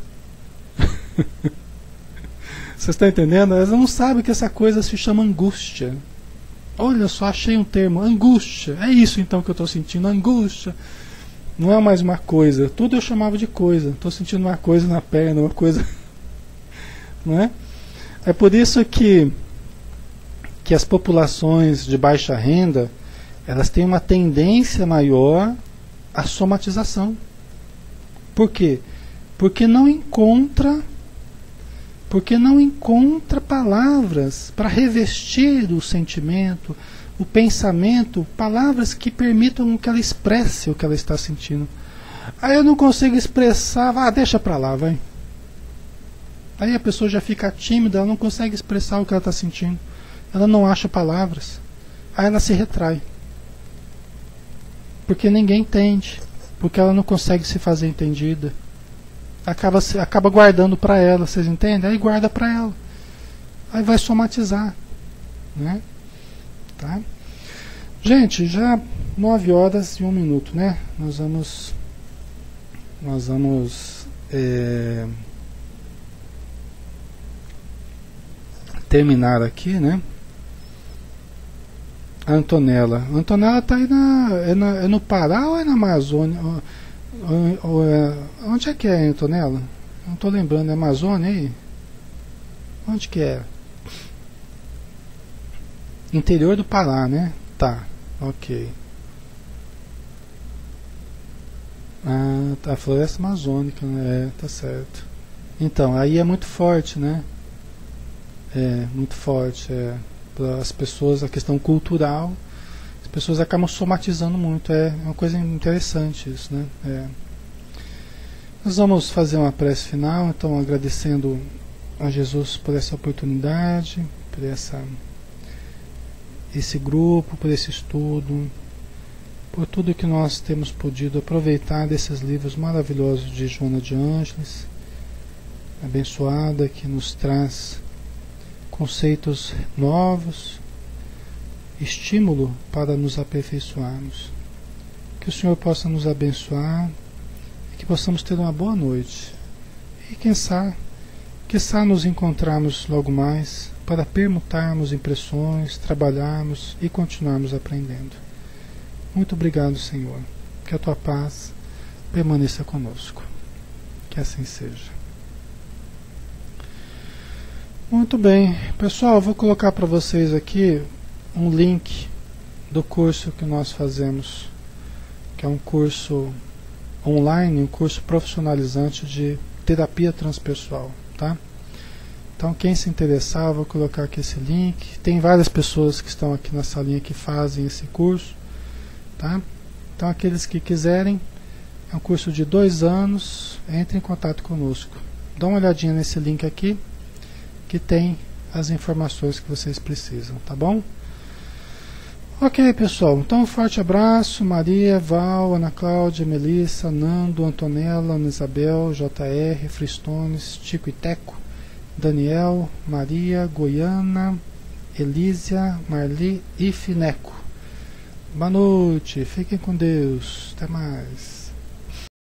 Você está entendendo? Ela não sabe que essa coisa se chama angústia. Olha só, achei um termo, angústia. É isso então que eu estou sentindo, angústia. Não é mais uma coisa. Tudo eu chamava de coisa. Estou sentindo uma coisa na perna, uma coisa. Não é? É por isso que as populações de baixa renda, elas têm uma tendência maior à somatização. Por quê? Porque não encontra palavras para revestir o sentimento, o pensamento, palavras que permitam que ela expresse o que ela está sentindo. Aí eu não consigo expressar, deixa pra lá, vai. Aí a pessoa já fica tímida, ela não consegue expressar o que ela está sentindo. Ela não acha palavras. Aí ela se retrai. Porque ninguém entende. Porque ela não consegue se fazer entendida. Acaba guardando para ela, vocês entendem? Aí guarda para ela. Aí vai somatizar. Né? Tá? Gente, já 9h01, né? Nós vamos terminar aqui, né? A Antonella. A Antonella está aí é no Pará ou é na Amazônia? Onde é que é a Antonella? Não estou lembrando. É Amazônia aí? Onde que é? Interior do Pará, né? Tá, ok. A floresta amazônica, né? Tá certo. Então, aí é muito forte, né? É, muito forte. Para as pessoas, a questão cultural, as pessoas acabam somatizando muito. É uma coisa interessante isso, né? Nós vamos fazer uma prece final, então agradecendo a Jesus por essa oportunidade, por esse grupo, por esse estudo, por tudo que nós temos podido aproveitar desses livros maravilhosos de Joana de Ângeles, abençoada, que nos traz conceitos novos, estímulo para nos aperfeiçoarmos. Que o Senhor possa nos abençoar e que possamos ter uma boa noite. E quiçá nos encontrarmos logo mais para permutarmos impressões, trabalharmos e continuarmos aprendendo. Muito obrigado, Senhor. Que a Tua paz permaneça conosco. Que assim seja. Muito bem. Pessoal, eu vou colocar para vocês aqui um link do curso que nós fazemos, que é um curso online, um curso profissionalizante de terapia transpessoal, tá? Então, quem se interessar, eu vou colocar aqui esse link. Tem várias pessoas que estão aqui na salinha que fazem esse curso, tá? Então, aqueles que quiserem, é um curso de 2 anos, entre em contato conosco. Dá uma olhadinha nesse link aqui, que tem as informações que vocês precisam, tá bom? Ok, pessoal, então um forte abraço. Maria, Val, Ana Cláudia, Melissa, Nando, Antonella, Ana Isabel, JR, Fristones, Tico e Teco, Daniel, Maria, Goiana, Elísia, Marli e Fineco. Boa noite, fiquem com Deus, até mais.